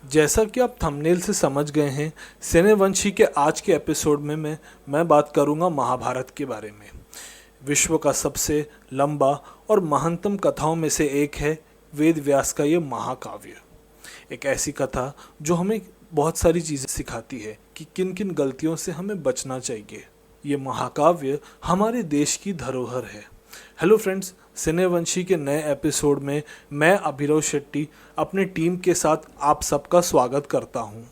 जैसा कि आप थंबनेल से समझ गए हैं, सिनेवंशी के आज के एपिसोड में मैं बात करूंगा महाभारत के बारे में। विश्व का सबसे लंबा और महानतम कथाओं में से एक है वेद व्यास का ये महाकाव्य। एक ऐसी कथा जो हमें बहुत सारी चीज़ें सिखाती है कि किन किन गलतियों से हमें बचना चाहिए। ये महाकाव्य हमारे देश की धरोहर है। हेलो फ्रेंड्स, सिनेवंशी के नए एपिसोड में मैं अभिनव शेट्टी अपने टीम के साथ आप सबका स्वागत करता हूँ।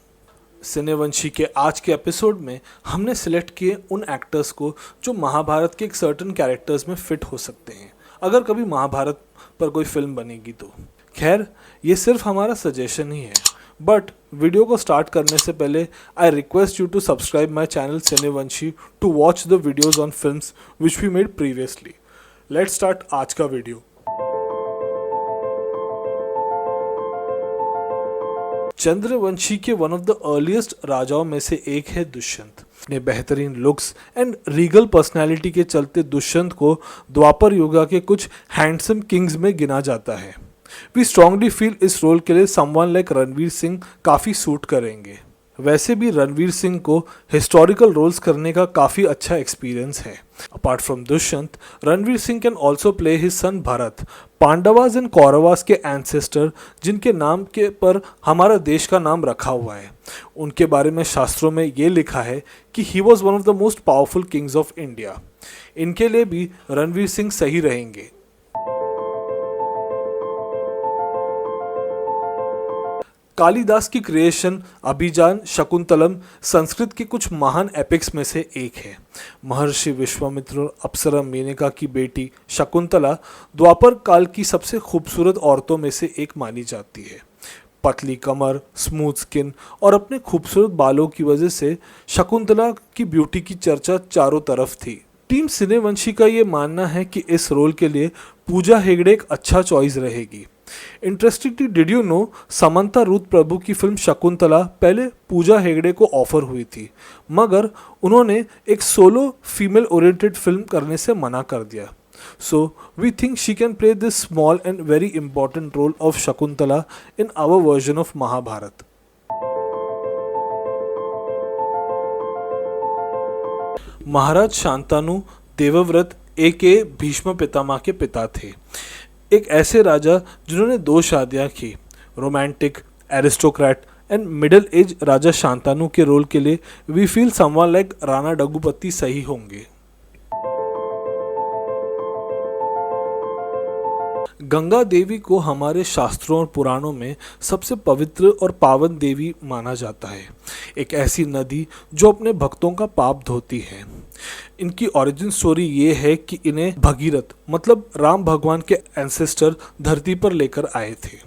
सिनेवंशी के आज के एपिसोड में हमने सिलेक्ट किए उन एक्टर्स को जो महाभारत के एक सर्टेन कैरेक्टर्स में फिट हो सकते हैं अगर कभी महाभारत पर कोई फिल्म बनेगी तो। खैर, ये सिर्फ हमारा सजेशन ही है, बट वीडियो को स्टार्ट करने से पहले I request you to subscribe my channel Cinevanshi to watch the videos on films which we made previously. Let's start आज का वीडियो। चंद्रवंशी के वन ऑफ द अर्लीस्ट राजाओं में से एक है दुष्यंत। अपने बेहतरीन लुक्स एंड रीगल पर्सनैलिटी के चलते दुष्यंत को द्वापर युग के कुछ हैंडसम किंग्स में गिना जाता है। वी स्ट्रांगली फील इस रोल के लिए समवन लाइक रणवीर सिंह काफ़ी सूट करेंगे। वैसे भी रणवीर सिंह को हिस्टोरिकल रोल्स करने का काफ़ी अच्छा एक्सपीरियंस है। Apart from Dushyant, Ranveer Singh can also play his son Bharat, Pandavas and Kauravas के एंसेस्टर जिनके नाम के पर हमारा देश का नाम रखा हुआ है। उनके बारे में शास्त्रों में ये लिखा है कि he was one of the most powerful Kings of India. इनके लिए भी रणवीर सिंह सही रहेंगे। कालिदास की क्रिएशन अभिजान शकुंतलम संस्कृत के कुछ महान एपिक्स में से एक है। महर्षि विश्वामित्र और अप्सरा मेनका की बेटी शकुंतला द्वापर काल की सबसे खूबसूरत औरतों में से एक मानी जाती है। पतली कमर, स्मूथ स्किन और अपने खूबसूरत बालों की वजह से शकुंतला की ब्यूटी की चर्चा चारों तरफ थी। टीम सिनेवंशी का ये मानना है कि इस रोल के लिए पूजा हेगड़े एक अच्छा चॉइस रहेगी। Interestingly, did you know Samantha Ruth Prabhu की फिल्म शकुंतला पहले पूजा हेगड़े को ऑफर हुई थी, मगर उन्होंने एक सोलो फीमेल ओरिएंटेड फिल्म करने से मना कर दिया। So we think she can play this small and very important role of Shakuntala in our version of Mahabharat. Maharaj Shantanu Devvrat aka Bhishma Pitamah के पिता थे। एक ऐसे राजा जिन्होंने 2 शादियां की। Romantic, aristocrat and middle age Raja Shantanu के रोल के लिए we feel someone like Rana Daggubati सही होंगे। गंगा देवी को हमारे शास्त्रों और पुराणों में सबसे पवित्र और पावन देवी माना जाता है। एक ऐसी नदी जो अपने भक्तों का पाप धोती है। इनकी ओरिजिन स्टोरी ये है कि इन्हें भगीरथ मतलब राम भगवान के एंसेस्टर धरती पर लेकर आए थे।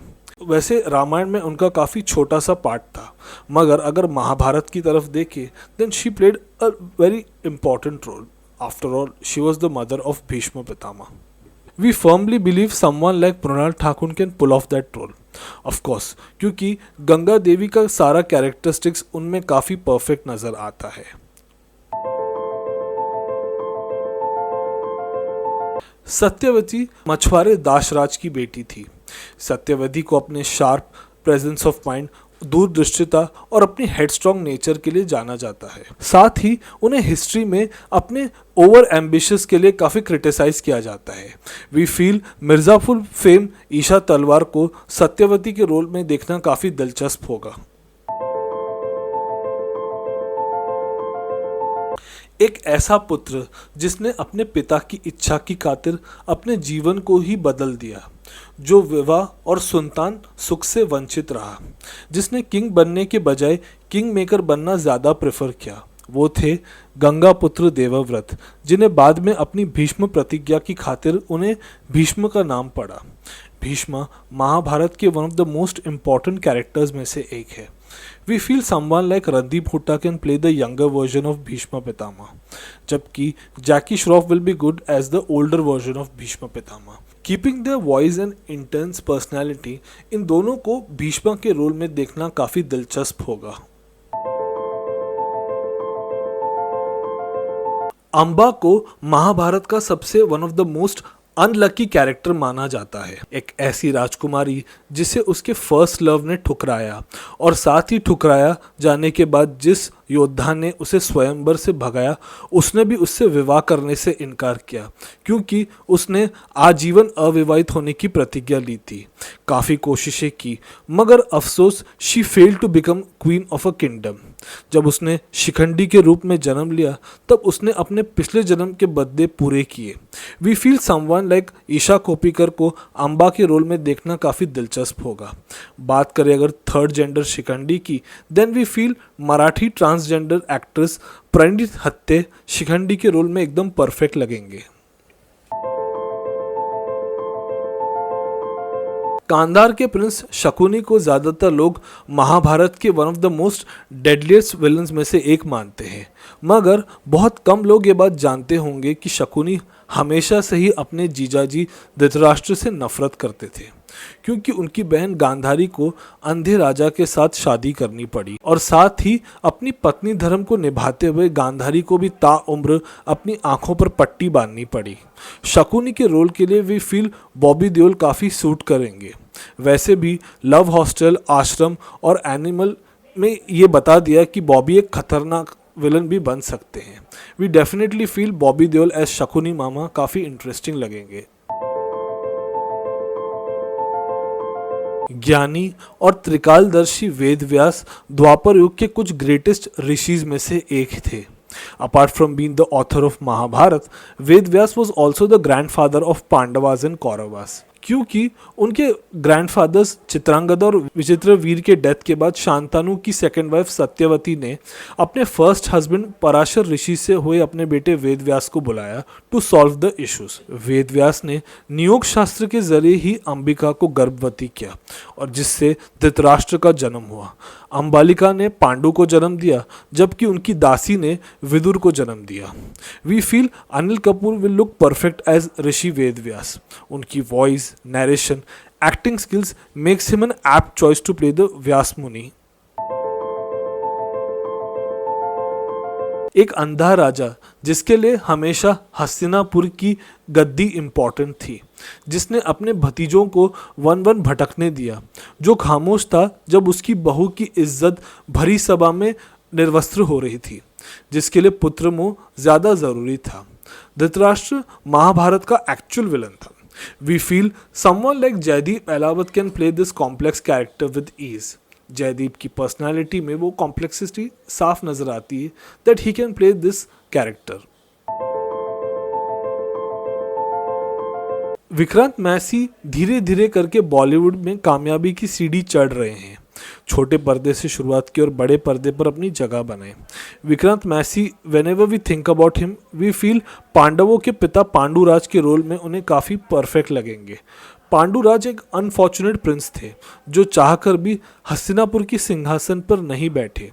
वैसे रामायण में उनका काफ़ी छोटा सा पार्ट था, मगर अगर महाभारत की तरफ देखें then she played a very important role. After all she was the mother of Bhishma Pitamah. We firmly believe someone like Mrinal Thakur can pull off that role. Of course, क्योंकि गंगा देवी का सारा कैरेक्टरिस्टिक्स उनमें काफ़ी परफेक्ट नज़र आता है। सत्यवती मछुआरे दाशराज की बेटी थी। सत्यवती को अपने शार्प प्रेजेंस ऑफ माइंड, दूरदृष्टिता और अपनी हेडस्ट्रॉन्ग नेचर के लिए जाना जाता है। साथ ही उन्हें हिस्ट्री में अपने ओवर एम्बिशियस के लिए काफ़ी क्रिटिसाइज किया जाता है। We feel Mirzapur fame Isha Talwar को सत्यवती के रोल में देखना काफ़ी दिलचस्प होगा। एक ऐसा पुत्र जिसने अपने पिता की इच्छा की खातिर अपने जीवन को ही बदल दिया, जो विवाह और संतान सुख से वंचित रहा, जिसने किंग बनने के बजाय किंग मेकर बनना ज़्यादा प्रेफर किया, वो थे गंगा पुत्र देवव्रत, जिन्हें बाद में अपनी भीष्म प्रतिज्ञा की खातिर उन्हें भीष्म का नाम पड़ा। भीष्म महाभारत के one of the most important characters में से एक है। We feel someone like Randeep Hooda can play the younger version of Bhishma Pitamah, जबकि Jackie Shroff will be good as the older version of Bhishma Pitamah. Keeping their voice and intense personality, इन दोनों को भीष्म के रोल में देखना काफ़ी दिलचस्प होगा। अंबा को महाभारत का सबसे one of the most unlucky character माना जाता है। एक ऐसी राजकुमारी जिसे उसके फर्स्ट लव ने ठुकराया और साथ ही ठुकराया जाने के बाद जिस योद्धा ने उसे स्वयंवर से भगाया, उसने भी उससे विवाह करने से इनकार किया क्योंकि उसने आजीवन अविवाहित होने की प्रतिज्ञा ली थी। काफ़ी कोशिशें की मगर अफसोस she failed to become queen of a kingdom. जब उसने शिखंडी के रूप में जन्म लिया तब उसने अपने पिछले जन्म के बदले पूरे किए। We feel someone like Isha Koppikar को अंबा के रोल में देखना काफ़ी दिलचस्प होगा। बात करें अगर थर्ड जेंडर शिखंडी की, then we feel Marathi transgender actress Pranit Hatte Shikhandi के रोल में एकदम परफेक्ट लगेंगे। कांधार के प्रिंस शकुनी को ज़्यादातर लोग महाभारत के one of the most deadliest villains में से एक मानते हैं, मगर बहुत कम लोग ये बात जानते होंगे कि शकुनी हमेशा से ही अपने जीजाजी धृतराष्ट्र से नफरत करते थे क्योंकि उनकी बहन गांधारी को अंधे राजा के साथ शादी करनी पड़ी और साथ ही अपनी पत्नी धर्म को निभाते हुए गांधारी को भी ताउम्र अपनी आंखों पर पट्टी बांधनी पड़ी। शकुनी के रोल के लिए वी फील बॉबी देओल काफ़ी सूट करेंगे। वैसे भी लव हॉस्टल, आश्रम और एनिमल में ये बता दिया कि बॉबी एक खतरनाक विलन भी बन सकते हैं। We definitely feel Bobby Deol as Shakuni मामा काफ़ी इंटरेस्टिंग लगेंगे। ज्ञानी और त्रिकालदर्शी वेद व्यास द्वापर युग के कुछ ग्रेटेस्ट ऋषिज में से एक थे। Apart from being the author of Mahabharat, Ved Vyas was also the grandfather of Pandavas and Kauravas. क्योंकि उनके ग्रैंडफादर्स चित्रांगदा और विचित्रवीर के डेथ के बाद शांतनु की सेकंड वाइफ सत्यवती ने अपने फर्स्ट हस्बैंड पराशर ऋषि से हुए अपने बेटे वेद व्यास को बुलाया to solve the issues. Ved Vyas ने नियोग शास्त्र के जरिए ही अंबिका को गर्भवती किया और जिससे धृतराष्ट्र का जन्म हुआ। अंबालिका ने पांडु को जन्म दिया जबकि उनकी दासी ने विदुर को जन्म दिया। We feel Anil Kapoor will look perfect as Rishi Ved Vyas. उनकी voice, narration, acting skills makes him an apt choice to play the व्यास मुनि। एक अंधा राजा जिसके लिए हमेशा हस्तिनापुर की गद्दी इम्पोर्टेंट थी, जिसने अपने भतीजों को वन वन भटकने दिया, जो खामोश था जब उसकी बहू की इज्जत भरी सभा में निर्वस्त्र हो रही थी, जिसके लिए पुत्र मोह ज्यादा जरूरी था। धृतराष्ट्र महाभारत का एक्चुअल विलन था। We feel someone like Jaideep Ahlawat can play this complex character with ease. Jaideep की पर्सनालिटी में वो कॉम्प्लेक्सिटी साफ नजर आती है that he can play this character. Vikrant Massey धीरे धीरे करके बॉलीवुड में कामयाबी की सीढ़ी चढ़ रहे हैं। छोटे पर्दे से शुरुआत की और बड़े पर्दे पर अपनी जगह बनाए। Vikrant Massey, whenever we think about him, we feel पांडवों के पिता पांडुराज के रोल में उन्हें काफ़ी परफेक्ट लगेंगे। पांडुराज एक अनफॉर्चुनेट प्रिंस थे जो चाहकर भी हस्तिनापुर की सिंहासन पर नहीं बैठे,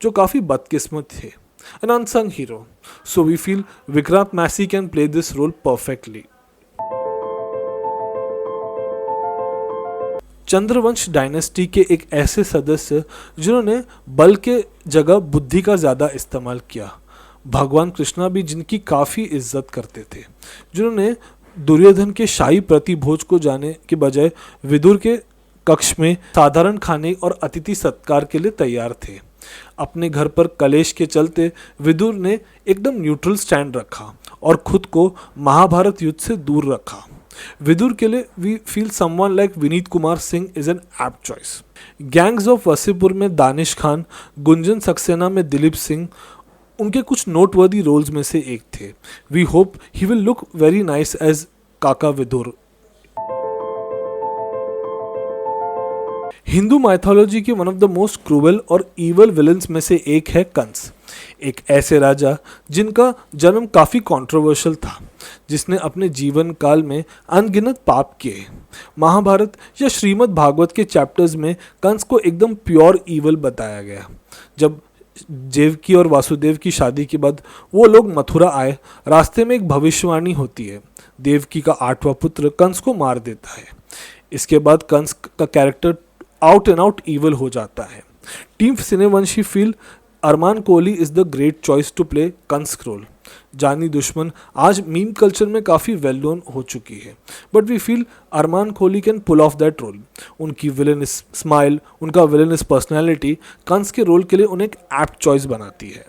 जो काफ़ी बदकिस्मत थे। An unsung hero. So we feel Vikrant Massey can play this role perfectly. Chandravansh dynasty के एक ऐसे सदस्य जिन्होंने बल के जगह बुद्धि का ज़्यादा इस्तेमाल किया। भगवान कृष्णा भी जिनकी काफ़ी इज्जत करते थे, जिन्होंने दुर्योधन के शाही प्रतिभोज को जाने के बजाय विदुर के कक्ष में साधारण खाने और अतिथि सत्कार के लिए तैयार थे। अपने घर पर कलेश के चलते विदुर ने एकदम न्यूट्रल स्टैंड रखा और खुद को महाभारत युद्ध से दूर रखा। विदुर के लिए we feel someone like Vineet Kumar Singh is an apt choice. Gangs of Wasseypur में दानिश खान, गुंजन सक्सेना में दिलीप सिंह उनके कुछ नोटवर्दी रोल्स में से एक थे। We hope he will look very nice as Kaka Vidur. Hindu mythology के one of the most cruel और ईवल विलन्स में से एक है कंस, एक ऐसे राजा जिनका जन्म काफ़ी कंट्रोवर्शियल था, जिसने अपने जीवन काल में अनगिनत पाप किए। महाभारत या श्रीमद् भागवत के चैप्टर्स में कंस को एकदम प्योर ईवल बताया गया। जब देवकी और वासुदेव की शादी के बाद वो लोग मथुरा आए, रास्ते में एक भविष्यवाणी होती है। देवकी का 8वां पुत्र कंस को मार देता है। इसके बाद कंस का character out and out evil हो जाता है। Team Cinevanshi feel Armaan Kohli is the great choice to play Kans role. Jaani Dushman आज मीम कल्चर में काफ़ी वेल नोन हो चुकी है, but we feel Armaan Kohli can pull off that role. उनकी विलेनस स्माइल, उनका विलेनस पर्सनैलिटी कंस के रोल के लिए उन्हें एक एप्ट चॉइस बनाती है।